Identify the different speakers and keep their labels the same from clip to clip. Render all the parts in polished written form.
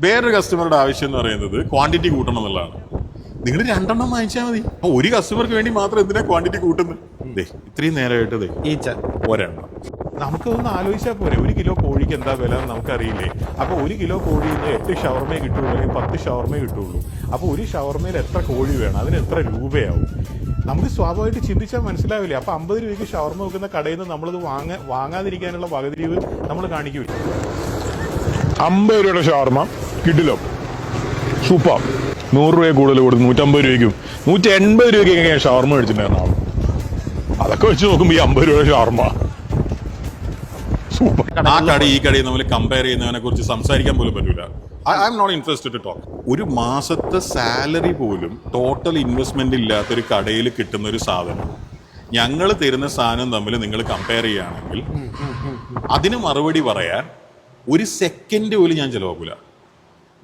Speaker 1: വേറൊരു കസ്റ്റമറുടെ ആവശ്യം എന്ന് പറയുന്നത് ക്വാണ്ടിറ്റി കൂട്ടണം എന്നുള്ളതാണ്. നിങ്ങൾ 2 വാങ്ങിച്ചാൽ മതി. അപ്പൊ ഒരു കസ്റ്റമർക്ക് വേണ്ടി മാത്രം എന്തിനാ ക്വാണ്ടിറ്റി കൂട്ടുന്നത്? ഇത്രയും നേരമായിട്ട് ഒരെണ്ണം. നമുക്കൊന്ന് ആലോചിച്ചാൽ പോരെ, 1 കിലോ കോഴിക്ക് എന്താ വില എന്ന് നമുക്കറിയില്ലേ? അപ്പോൾ 1 കിലോ കോഴിയിൽ നിന്ന് 8 ഷവർമേ കിട്ടുള്ളൂ, അല്ലെങ്കിൽ 10 ഷവർമേ കിട്ടുള്ളൂ. അപ്പോൾ ഒരു ഷവർമയിൽ എത്ര കോഴി വേണം, അതിന് എത്ര രൂപയാവും? നമുക്ക് സ്വാഭാവികമായിട്ട് ചിന്തിച്ചാൽ മനസ്സിലാവില്ലേ? അപ്പോൾ 50 രൂപയ്ക്ക് ഷവർമ വെക്കുന്ന കടയിൽ നിന്ന് നമ്മളത് വാങ്ങാതിരിക്കാനുള്ള വകതിരിവ് നമ്മൾ കാണിക്കില്ല.
Speaker 2: 50 രൂപയുടെ ഷവർമ കിട്ടില്ലോ, സൂപ്പർ. 100 രൂപ കൂടുതൽ കൊടുത്ത് 150 രൂപയ്ക്കും 180 രൂപയ്ക്ക് ഞാൻ ഷവർമ മേടിച്ചിട്ടുണ്ടായിരുന്നു. അതൊക്കെ വെച്ച് നോക്കുമ്പോൾ ഈ 50 രൂപയുടെ ഷവർമ സൂപ്പർ.
Speaker 1: ആ കട ഈ കടയിൽ നമ്മൾ കമ്പയർ ചെയ്യുന്നതിനെ കുറിച്ച് സംസാരിക്കാൻ പോലും പറ്റൂല. I am not interested to talk. ഒരു മാസത്തെ സാലറി പോലും ടോട്ടൽ ഇൻവെസ്റ്റ്മെന്റ് ഇല്ലാത്തൊരു കടയിൽ കിട്ടുന്ന ഒരു സാധനം ഞങ്ങൾ തരുന്ന സാധനം തമ്മിൽ നിങ്ങൾ കമ്പയർ ചെയ്യുകയാണെങ്കിൽ അതിന് മറുപടി പറയാൻ 1 സെക്കൻഡ് പോലും ഞാൻ ചിലവാക്കില്ല.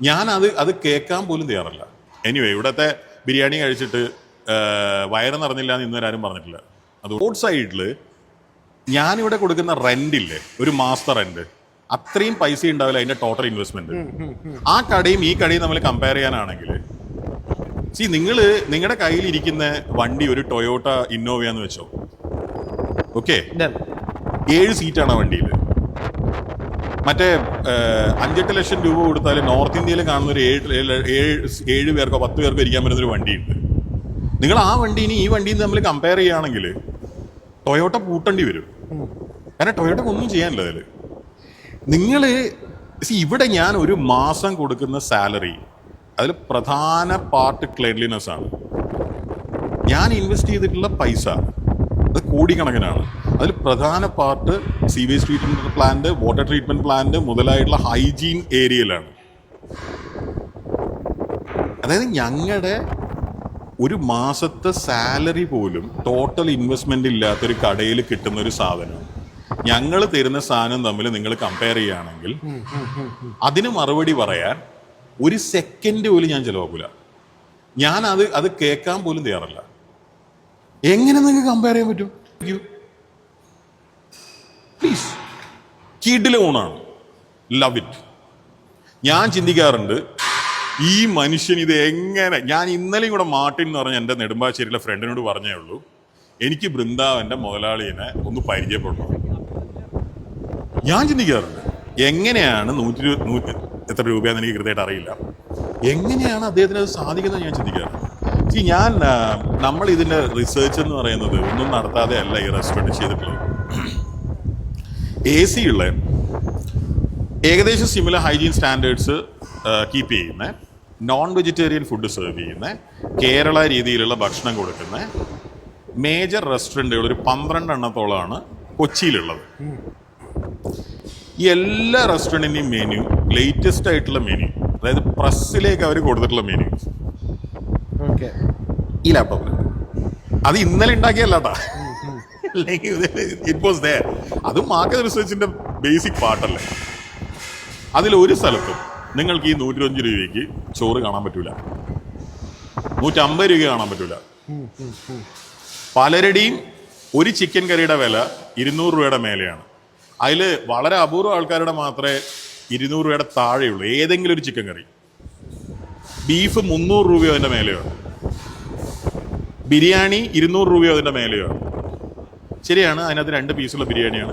Speaker 1: ഞാൻ അത് കേൾക്കാൻ പോലും തയ്യാറല്ല. എനിവേ, ഇവിടുത്തെ ബിരിയാണി കഴിച്ചിട്ട് വയറ് നിറഞ്ഞില്ല എന്ന് ഇന്നുവരെ ആരും പറഞ്ഞിട്ടില്ല. അത് റോഡ് സൈഡിൽ ഞാനിവിടെ കൊടുക്കുന്ന റെന്റില്ലേ, ഒരു മാസത്തെ റെന്റ്, അത്രയും പൈസ ഉണ്ടാവില്ല അതിന്റെ ടോട്ടൽ ഇൻവെസ്റ്റ്മെന്റ്. ആ കടയും ഈ കടയും നമ്മൾ കമ്പയർ ചെയ്യാനാണെങ്കിൽ നിങ്ങളുടെ കയ്യിൽ ഇരിക്കുന്ന വണ്ടി ഒരു ടൊയോട്ട ഇന്നോവയാന്ന് വെച്ചോ. ഓക്കെ, 7 സീറ്റാണ് ആ വണ്ടിയിൽ. മറ്റേ 5-8 ലക്ഷം രൂപ കൊടുത്താൽ നോർത്ത് ഇന്ത്യയിൽ കാണുന്ന ഒരു 7 പേർക്കോ 10 പേർക്കോ ഇരിക്കാൻ പറ്റുന്ന ഒരു വണ്ടിയുണ്ട്. നിങ്ങൾ ആ വണ്ടീനെ ഈ വണ്ടിയും തമ്മിൽ കമ്പയർ ചെയ്യുകയാണെങ്കിൽ ടൊയോട്ട പൂട്ടേണ്ടി വരും. കാരണം ടൊയോട്ടക്ക് ഒന്നും ചെയ്യാനില്ല അതിൽ. നിങ്ങൾ ഇവിടെ ഞാൻ ഒരു മാസം കൊടുക്കുന്ന സാലറി, അതിൽ പ്രധാന പാർട്ട് ക്ലീൻലിനെസ് ആണ്. ഞാൻ ഇൻവെസ്റ്റ് ചെയ്തിട്ടുള്ള പൈസ അത് കോടിക്കണക്കിനാണ്. അതിൽ പ്രധാന part sewage treatment plant, water treatment plant മുതലായിട്ടുള്ള ഹൈജീൻ ഏരിയയിലാണ്. അതായത് ഞങ്ങളുടെ ഒരു മാസത്തെ സാലറി പോലും ടോട്ടൽ ഇൻവെസ്റ്റ്മെന്റ് ഇല്ലാത്തൊരു കടയിൽ കിട്ടുന്ന ഒരു സാധനം ഞങ്ങൾ തരുന്ന സാധനം തമ്മിൽ നിങ്ങൾ കമ്പയർ ചെയ്യുകയാണെങ്കിൽ അതിന് മറുപടി പറയാൻ 1 സെക്കൻഡ് പോലും ഞാൻ ചിലവാക്കില്ല. ഞാൻ അത് കേൾക്കാൻ പോലും തയ്യാറല്ല. എങ്ങനെ നിങ്ങൾക്ക് കമ്പയർ ചെയ്യാൻ പറ്റും? പ്ലീസ്, കിഡിലെ ഊണാണ്, ലവ് ഇറ്റ്. ഞാൻ ചിന്തിക്കാറുണ്ട് ഈ മനുഷ്യൻ ഇത് എങ്ങനെ. ഞാൻ ഇന്നലെയും കൂടെ മാർട്ടിൻ എന്ന് പറഞ്ഞ എൻ്റെ നെടുമ്പാശ്ശേരിയിലെ ഫ്രണ്ടിനോട് പറഞ്ഞേ ഉള്ളൂ, എനിക്ക് ബൃന്ദാവൻ്റെ മുതലാളിയെ ഒന്ന് പരിചയപ്പെടണം. ഞാൻ ചിന്തിക്കാറുണ്ട് എങ്ങനെയാണ് 100 എത്ര രൂപയാന്ന് എനിക്ക് കൃത്യമായിട്ട് അറിയില്ല, എങ്ങനെയാണ് അദ്ദേഹത്തിന് അത് സാധിക്കുന്നത് ഞാൻ ചിന്തിക്കാറുണ്ട്. നമ്മൾ ഇതിൻ്റെ റിസർച്ച് എന്ന് പറയുന്നത് ഒന്നും നടത്താതെ അല്ല ഈ റെസ്റ്റോറൻറ്റ് ചെയ്തിട്ടുള്ളത്. AC ഉള്ള ഏകദേശം സിമിലർ ഹൈജീൻ സ്റ്റാൻഡേർഡ്സ് കീപ്പ് ചെയ്യുന്ന, നോൺ വെജിറ്റേറിയൻ ഫുഡ് സെർവ് ചെയ്യുന്ന, കേരള രീതിയിലുള്ള ഭക്ഷണം കൊടുക്കുന്ന മേജർ റെസ്റ്റോറൻറ്റുകൾ ഒരു 12 എണ്ണത്തോളമാണ് കൊച്ചിയിലുള്ളത്. ഈ എല്ലാ റെസ്റ്റോറൻറ്റിൻ്റെയും മെനു ലേറ്റസ്റ്റ് ആയിട്ടുള്ള മെനു, അതായത് പ്രസ്സിലേക്ക് അവർ കൊടുത്തിട്ടുള്ള മെനു ഈ ലാപ്ടോപ്പിൽ. അത് ഇന്നലെ ഉണ്ടാക്കിയല്ലാട്ടാ, ഇറ്റ് വാസ് ദേർ. അതും മാർക്കറ്റ് റിസർച്ചിന്റെ ബേസിക് പാർട്ടല്ലേ. അതിലൊരു സ്ഥലത്തും നിങ്ങൾക്ക് ഈ 105 രൂപയ്ക്ക് ചോറ് കാണാൻ പറ്റൂല, 150 രൂപയ്ക്ക് കാണാൻ പറ്റൂല. പലരുടെയും ഒരു ചിക്കൻ കറിയുടെ വില 200 രൂപയുടെ മേലെയാണ്. അതിൽ വളരെ അപൂർവ ആൾക്കാരുടെ മാത്രമേ 200 രൂപയുടെ താഴെയുള്ളൂ ഏതെങ്കിലും ഒരു ചിക്കൻ കറി. ബീഫ് 300 രൂപയോ അതിൻ്റെ മേലെയാണ്, ബിരിയാണി 200 രൂപയോ അതിൻ്റെ മേലെയാണ്. ശരിയാണ്, അതിനകത്ത് 2 പീസുള്ള ബിരിയാണിയാണ്.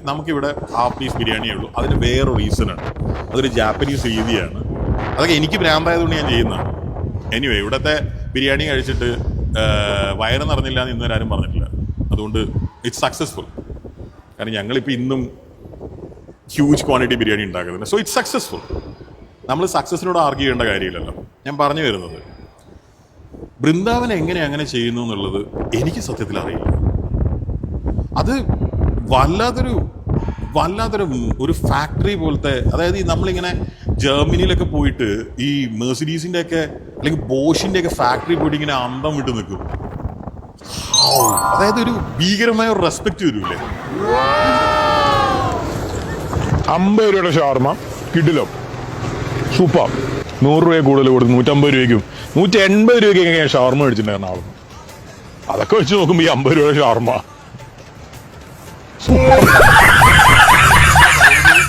Speaker 1: നമുക്കിവിടെ ഹാഫ് പീസ് ബിരിയാണിയേ ഉള്ളൂ. അതിന് വേറൊരു റീസണാണ്, അതൊരു ജാപ്പനീസ് രീതിയാണ്. അതൊക്കെ എനിക്ക് ഭ്രാന്തായതുകൊണ്ട് ഞാൻ ചെയ്യുന്നതാണ്. എനിവേ, ഇവിടുത്തെ ബിരിയാണി കഴിച്ചിട്ട് വയറ് നിറഞ്ഞില്ല എന്ന് ഇന്നുവരെ ആരും പറഞ്ഞിട്ടില്ല. അതുകൊണ്ട് ഇറ്റ്സ് സക്സസ്ഫുൾ. കാരണം ഞങ്ങളിപ്പോൾ ഇന്നും ഹ്യൂജ് ക്വാണ്ടിറ്റി ബിരിയാണി ഉണ്ടാക്കുന്നുണ്ട്. So it's successful. നമ്മൾ സക്സസിനോട് ആർഗ്യൂ ചെയ്യേണ്ട കാര്യമില്ലല്ലോ. ഞാൻ പറഞ്ഞു വരുന്നത്, ബൃന്ദാവൻ എങ്ങനെ അങ്ങനെ ചെയ്യുന്നു എന്നുള്ളത് എനിക്ക് സത്യത്തിൽ അറിയില്ല. അത് വല്ലാത്തൊരു ഒരു ഫാക്ടറി പോലത്തെ, അതായത് നമ്മളിങ്ങനെ ജർമ്മനിയിലൊക്കെ പോയിട്ട് ഈ മെഴ്സിഡീസിൻ്റെ ഒക്കെ അല്ലെങ്കിൽ ബോഷിൻ്റെ ഒക്കെ ഫാക്ടറി പോയിട്ട് ഇങ്ങനെ അന്തം വിട്ട് നിൽക്കും. അതായത് ഒരു ഭീകരമായ ഒരു റെസ്പെക്ട് വരൂലേ.
Speaker 2: 50 രൂപയുടെ ഷവർമ കിട്ടില്ലോ, സൂപ്പർ. 100 രൂപ കൂടുതൽ കൊടുത്ത് 150 രൂപയ്ക്കും 180 രൂപയ്ക്ക് ഞാൻ ഷവർമ മേടിച്ചിട്ടുണ്ടായിരുന്നു. അതൊക്കെ വെച്ച് നോക്കുമ്പോൾ ഈ 50 രൂപയുടെ ഷവർമ സൂപ്പർ.